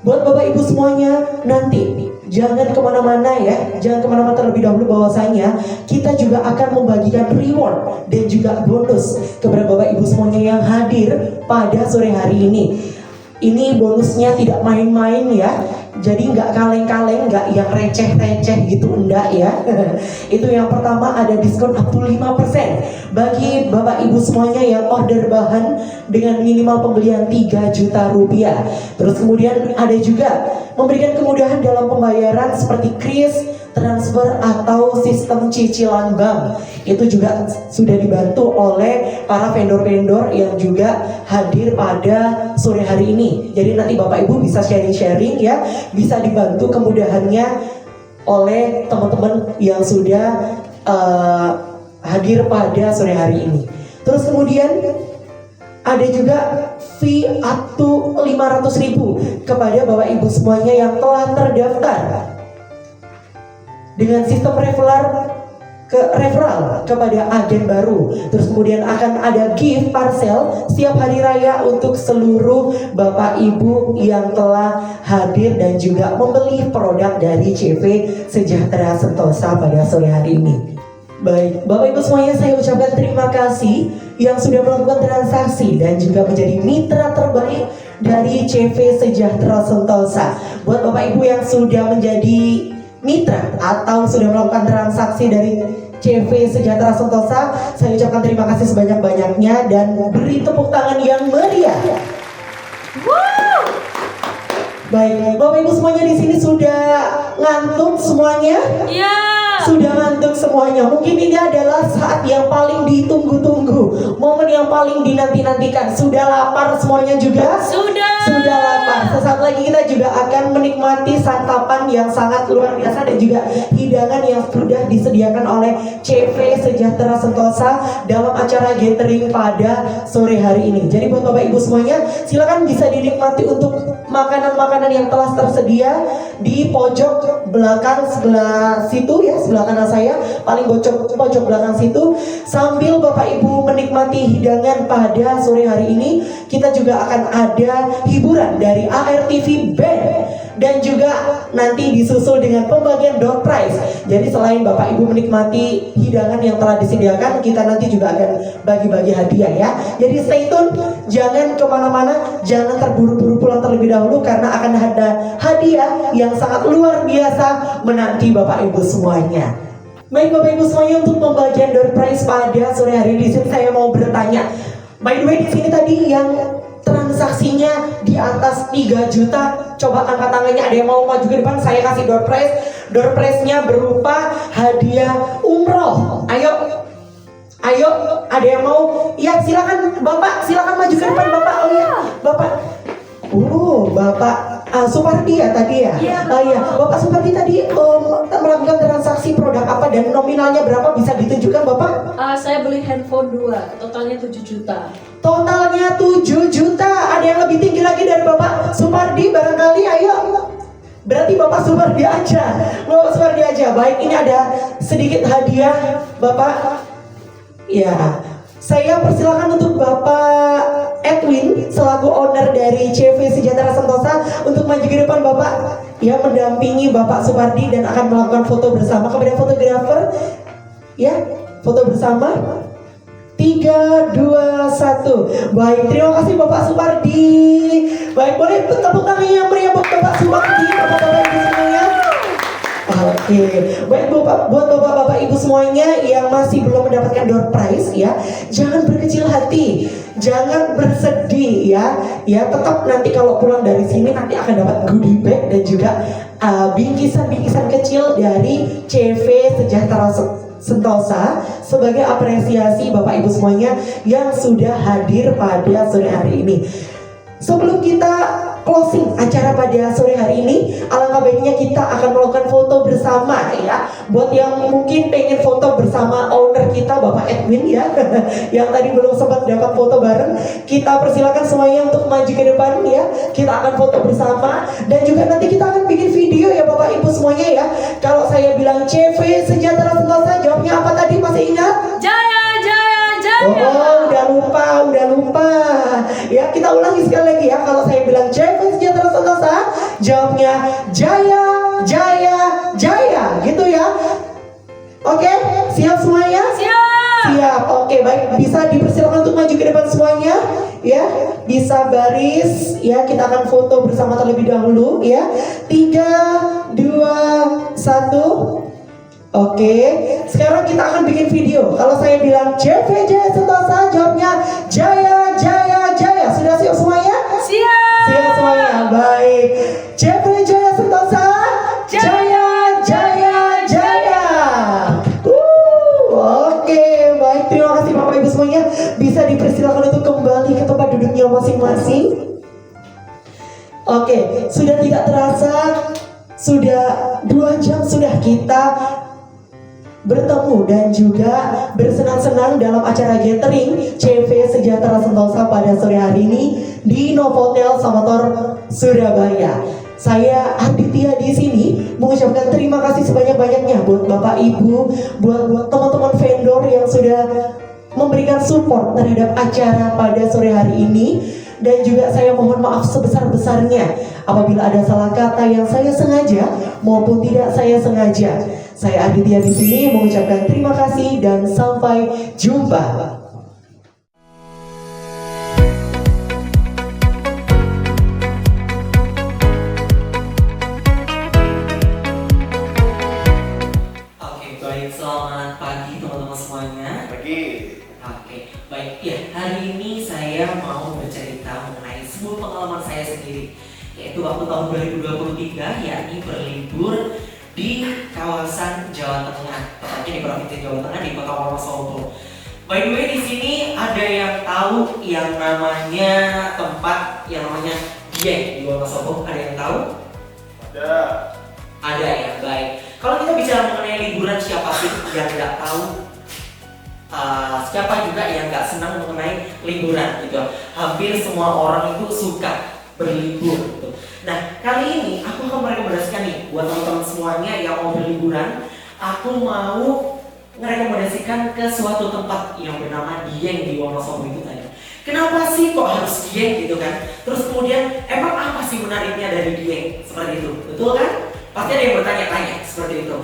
buat Bapak Ibu semuanya, nanti jangan kemana-mana ya, jangan kemana-mana terlebih dahulu, bahwasanya kita juga akan membagikan reward dan juga bonus kepada Bapak Ibu semuanya yang hadir pada sore hari ini. Ini bonusnya tidak main-main ya. Jadi nggak kaleng-kaleng, nggak yang receh-receh gitu, enggak ya. Itu yang pertama, ada diskon up to 5% bagi Bapak Ibu semuanya yang order bahan dengan minimal pembelian 3 juta rupiah. Terus kemudian ada juga memberikan kemudahan dalam pembayaran seperti kris, transfer atau sistem cicilan bank. Itu juga sudah dibantu oleh para vendor-vendor yang juga hadir pada sore hari ini. Jadi nanti Bapak Ibu bisa sharing-sharing ya, bisa dibantu kemudahannya oleh teman-teman yang sudah hadir pada sore hari ini. Terus kemudian ada juga fee up to 500.000 kepada Bapak Ibu semuanya yang telah terdaftar dengan sistem referral kepada agen baru. Terus kemudian akan ada gift parcel setiap hari raya untuk seluruh Bapak Ibu yang telah hadir dan juga membeli produk dari CV Sejahtera Sentosa pada sore hari ini. Baik, Bapak Ibu semuanya, saya ucapkan terima kasih yang sudah melakukan transaksi dan juga menjadi mitra terbaik dari CV Sejahtera Sentosa. Buat Bapak Ibu yang sudah menjadi mitra atau sudah melakukan transaksi dari CV Sejahtera Sentosa, saya ucapkan terima kasih sebanyak-banyaknya dan beri tepuk tangan yang meriah. Wow. Baik, Bapak Ibu semuanya di sini sudah ngantuk semuanya? Iya. Sudah ngantuk semuanya. Mungkin ini adalah saat yang paling ditunggu-tunggu, momen yang paling dinanti-nantikan. Sudah lapar semuanya juga? Sudah lapar. Sesaat lagi kita juga akan menikmati santapan yang sangat luar biasa dan juga hidangan yang sudah disediakan oleh CV Sejahtera Sentosa dalam acara gathering pada sore hari ini. Jadi buat Bapak Ibu semuanya, silakan bisa dinikmati untuk makanan-makanan yang telah tersedia di pojok belakang sebelah situ ya, sebelah kanan saya, paling pojok belakang situ. Sambil Bapak Ibu menikmati hidangan pada sore hari ini, kita juga akan ada hiburan dari ARTV Band dan juga nanti disusul dengan pembagian door prize. Jadi selain Bapak Ibu menikmati hidangan yang telah disediakan, kita nanti juga akan bagi-bagi hadiah ya. Jadi stay tune, jangan kemana-mana, jangan terburu-buru pulang terlebih dahulu karena akan ada hadiah yang sangat luar biasa menanti Bapak Ibu semuanya. Baik Bapak Ibu semuanya, untuk pembagian door prize pada sore hari ini saya mau bertanya. By the way, di sini tadi yang transaksinya di atas 3 juta, coba angkat tangannya. Ada yang mau maju ke depan, saya kasih door prize. Door prize-nya berupa hadiah umroh. Ayo, ada yang mau? Ya silakan Bapak, silakan maju ke depan Bapak. Oh ya, Bapak. Bapak Supardi ya tadi ya? Iya. Bapak Supardi tadi melakukan transaksi produk apa dan nominalnya berapa, bisa ditunjukkan Bapak? Saya beli handphone 2, totalnya 7 juta. Totalnya 7 juta. Ada yang lebih tinggi lagi dari Bapak Supardi barangkali? Ayo. Berarti Bapak Supardi aja. Baik, ini ada sedikit hadiah Bapak. Ya, saya persilakan untuk Bapak Edwin selaku owner dari CV Sejahtera Sentosa untuk maju ke depan Bapak, ya, mendampingi Bapak Supardi dan akan melakukan foto bersama kepada fotografer. Ya, foto bersama. 3, 2, 1. Baik, terima kasih Bapak Supardi. Baik, boleh tepuk tangan yang meriah buat Bapak Supardi, Bapak-bapak Ibu semuanya. Oke, baik buat Bapak-bapak Ibu semuanya yang masih belum mendapatkan door prize ya, jangan berkecil hati, jangan bersedih ya. Ya, tetap nanti kalau pulang dari sini nanti akan dapat goodie bag dan juga bingkisan-bingkisan kecil dari CV Sejahtera Sentosa sebagai apresiasi Bapak Ibu semuanya yang sudah hadir pada sore hari ini. Sebelum kita closing acara pada sore hari ini, alangkah baiknya kita akan melakukan foto bersama ya. Buat yang mungkin pengen foto bersama owner kita Bapak Edwin ya, yang tadi belum sempat dapat foto bareng, kita persilakan semuanya untuk maju ke depan ya. Kita akan foto bersama dan juga nanti kita akan bikin video ya Bapak Ibu semuanya ya. Kalau saya bilang CV Sejahtera Sentosa, jawabnya apa tadi, masih ingat? Jaya. Oh, udah lupa. Ya, kita ulangi sekali lagi ya. Kalau saya bilang CV Sejahtera Sentosa, jawabnya jaya, gitu ya. Oke, siap semuanya? Siap. Siap, oke baik. Bisa dipersilakan untuk maju ke depan semuanya, ya. Bisa baris, ya. Kita akan foto bersama terlebih dahulu, ya. 3, 2, 1. Oke, sekarang kita akan bikin video. Kalau saya bilang JV Jaya Sentosa, jawabnya Jaya Jaya Jaya. Sudah siap semuanya? Siap. Siap semuanya, baik. JV Jaya Sentosa, Jaya Jaya Jaya. Oke, baik. Terima kasih Bapak Ibu semuanya. Bisa dipersilakan untuk kembali ke tempat duduknya masing-masing. Oke, sudah tidak terasa, sudah 2 jam sudah kita bertemu dan juga bersenang-senang dalam acara gathering CV Sejahtera Sentosa pada sore hari ini di Novotel Samator Surabaya. Saya Aditya di sini mengucapkan terima kasih sebanyak-banyaknya buat Bapak Ibu, buat teman-teman vendor yang sudah memberikan support terhadap acara pada sore hari ini. Dan juga saya mohon maaf sebesar-besarnya apabila ada salah kata yang saya sengaja maupun tidak saya sengaja. Saya Aditya di sini mengucapkan terima kasih dan sampai jumpa. Oke, baik. Selamat pagi teman-teman semuanya. Pagi. Oke, baik. Ya, hari ini saya mau bercerita mengenai sebuah pengalaman saya sendiri, yaitu waktu tahun 2023, yakni berlibur di kawasan Jawa Tengah, tepatnya di Provinsi Jawa Tengah di Kota Wonosobo. By the way, di sini ada yang tahu yang namanya tempat yang namanya Dieng di Wonosobo? Ada yang tahu? Ada. Ada ya, baik. Kalau kita bicara mengenai liburan, siapa sih yang nggak tahu? Siapa juga yang nggak senang mengenai liburan gitu? Hampir semua orang itu suka berlibur gitu. Nah, kali ini aku akan merekomendasikan nih buat teman-teman semuanya yang mau berliburan. Aku mau merekomendasikan ke suatu tempat yang bernama Dieng di Wonosobo itu tadi. Kenapa sih kok harus Dieng gitu kan? Terus kemudian emang apa sih menariknya dari Dieng seperti itu? Betul kan? Pasti ada yang bertanya-tanya seperti itu.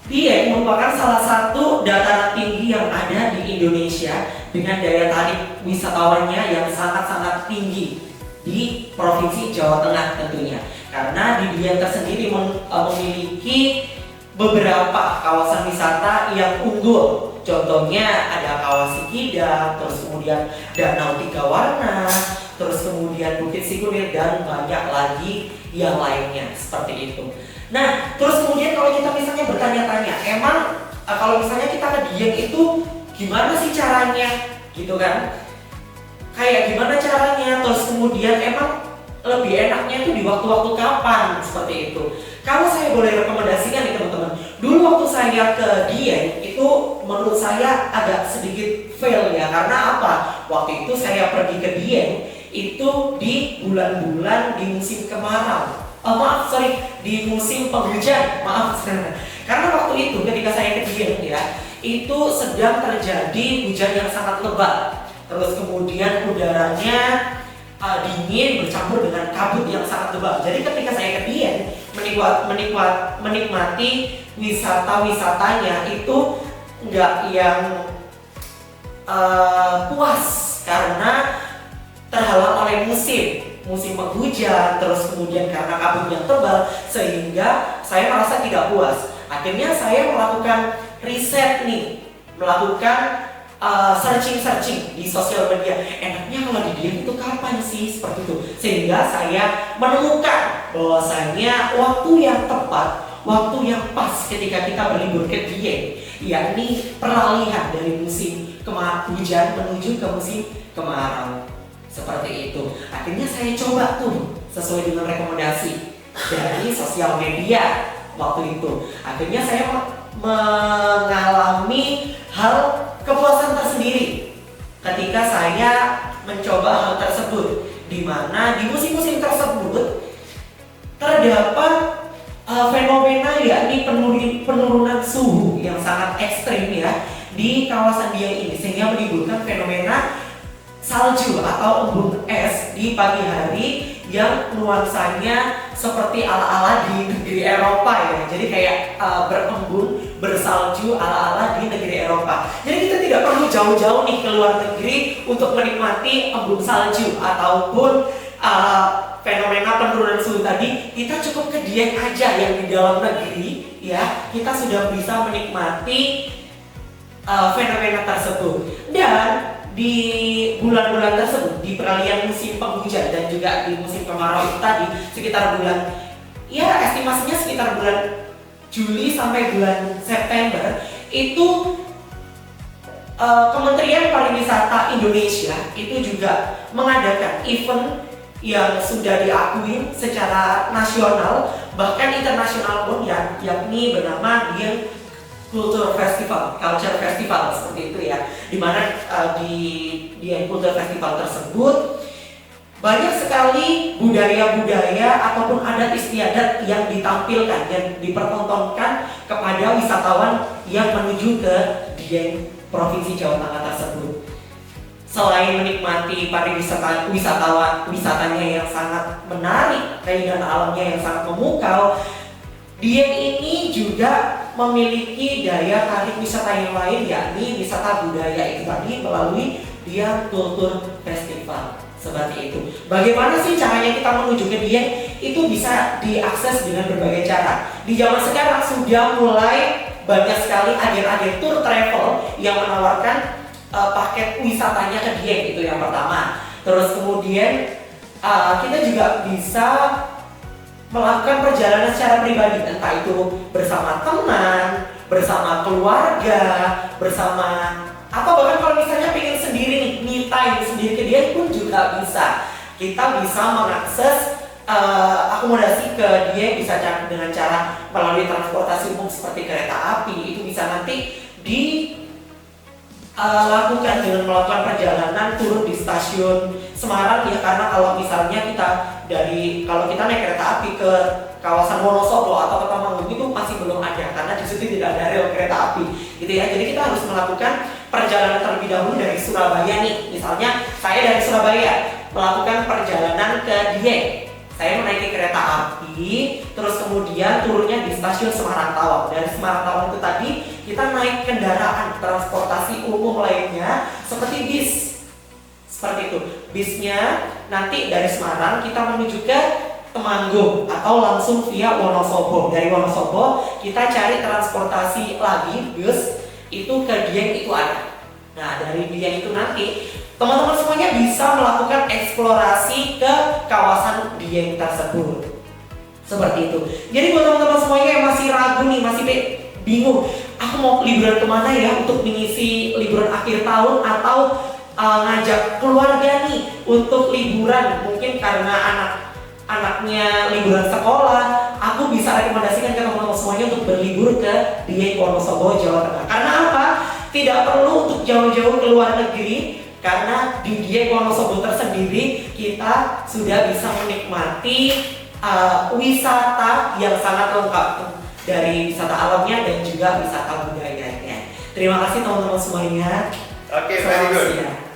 Dieng merupakan salah satu dataran tinggi yang ada di Indonesia dengan daya tarik wisatawannya yang sangat-sangat tinggi di Provinsi Jawa Tengah tentunya. Karena di Dieng tersendiri memiliki beberapa kawasan wisata yang unggul. Contohnya ada Kawah Sikidang, terus kemudian Danau Tiga Warna, terus kemudian Bukit Sikunir dan banyak lagi yang lainnya seperti itu. Nah, terus kemudian kalau kita misalnya bertanya-tanya, emang kalau misalnya kita ke Dieng itu gimana sih caranya, gitu kan? Kayak gimana caranya? Terus kemudian emang lebih enaknya itu di waktu-waktu kapan seperti itu? Kalau saya boleh rekomendasikan nih teman-teman, dulu waktu saya ke Dieng itu menurut saya agak sedikit fail ya, karena apa? Waktu itu saya pergi ke Dieng itu di bulan-bulan di musim kemarau. Di musim penghujan, karena waktu itu ketika saya ke Dieng ya, itu sedang terjadi hujan yang sangat lebat, terus kemudian udaranya dingin bercampur dengan kabut yang sangat tebal. Jadi ketika saya ke Dieng menikmati wisatanya itu nggak yang puas karena terhalang oleh musim penghujan, terus kemudian karena kabut yang tebal, sehingga saya merasa tidak puas. Akhirnya saya melakukan riset nih, melakukan searching di sosial media. Enaknya kalau di Dieng itu kapan sih seperti itu? Sehingga saya menemukan bahwasanya waktu yang tepat, waktu yang pas ketika kita berlibur ke Dieng, yakni peralihan dari musim hujan menuju ke musim kemarau. Seperti itu. Akhirnya saya coba tuh sesuai dengan rekomendasi dari sosial media waktu itu. Akhirnya saya mengalami hal kepuasan tersendiri ketika saya mencoba hal tersebut, di mana di musim-musim tersebut terdapat fenomena yakni penurunan suhu yang sangat ekstrim ya di kawasan Dieng ini, sehingga menimbulkan fenomena salju atau embun es di pagi hari yang nuansanya seperti ala-ala di negeri Eropa ya. Jadi kayak berembun, bersalju ala-ala di negeri Eropa. Jadi kita tidak perlu jauh-jauh nih ke luar negeri untuk menikmati embun salju ataupun fenomena penurunan suhu tadi. Kita cukup ke Dieng aja yang di dalam negeri ya. Kita sudah bisa menikmati fenomena tersebut. Dan di bulan-bulan tersebut, di peralihan musim penghujan dan juga di musim kemarau itu tadi, sekitar bulan, ya estimasinya sekitar bulan Juli sampai bulan September, itu Kementerian Pariwisata Indonesia itu juga mengadakan event yang sudah diakui secara nasional bahkan internasional pun, yakni bernama Dieng Culture Festival seperti itu ya. Dimana di Dieng Culture Festival tersebut banyak sekali budaya-budaya ataupun adat istiadat yang ditampilkan, yang dipertontonkan kepada wisatawan yang menuju ke Dieng Provinsi Jawa Tengah tersebut. Selain menikmati wisatanya yang sangat menarik, keindahan alamnya yang sangat memukau, Dieng ini juga memiliki daya tarik wisata yang lain, yakni wisata budaya itu tadi melalui Dieng Culture Festival seperti itu. Bagaimana sih caranya kita menuju ke Dieng? Itu bisa diakses dengan berbagai cara. Di zaman sekarang sudah mulai banyak sekali agen-agen tour travel yang menawarkan paket wisatanya ke Dieng, itu yang pertama. Terus kemudian kita juga bisa melakukan perjalanan secara pribadi, entah itu bersama teman, bersama keluarga, bersama atau bahkan kalau misalnya pengen sendiri nih, me time sendiri ke Dieng pun juga bisa. Kita bisa mengakses akomodasi ke Dieng bisa dengan cara melalui transportasi umum seperti kereta api. Itu bisa nanti lakukan dengan melakukan perjalanan turun di stasiun Semarang ya, karena kalau misalnya kalau kita naik kereta api ke kawasan Wonosobo atau ke Temanggung itu masih belum ada karena di situ tidak ada rel kereta api gitu ya. Jadi kita harus melakukan perjalanan terlebih dahulu dari Surabaya nih. Misalnya saya dari Surabaya melakukan perjalanan ke Dieng. Saya menaiki kereta api, terus kemudian turunnya di stasiun Semarang Tawang. Dari Semarang Tawang itu tadi kita naik kendaraan transportasi umum lainnya seperti bis. Seperti itu. Bisnya nanti dari Semarang kita menuju ke Temanggung atau langsung via Wonosobo. Dari Wonosobo kita cari transportasi lagi bus itu ke Dieng itu ada. Nah, dari Dieng itu nanti teman-teman semuanya bisa melakukan eksplorasi ke kawasan Dieng tersebut. Seperti itu. Jadi buat teman-teman semuanya yang masih ragu nih, masih bingung, aku mau liburan kemana ya untuk mengisi liburan akhir tahun atau ngajak keluarga nih untuk liburan, mungkin karena anaknya liburan sekolah, aku bisa rekomendasikan ke teman-teman semuanya untuk berlibur ke Dieng Wonosobo, Jawa Tengah. Karena apa? Tidak perlu untuk jauh-jauh ke luar negeri, karena di Dieng Wonosobo tersendiri kita sudah bisa menikmati wisata yang sangat lengkap, dari wisata alamnya dan juga wisata budayanya. Terima kasih teman-teman semuanya. Oke, very good. Siang.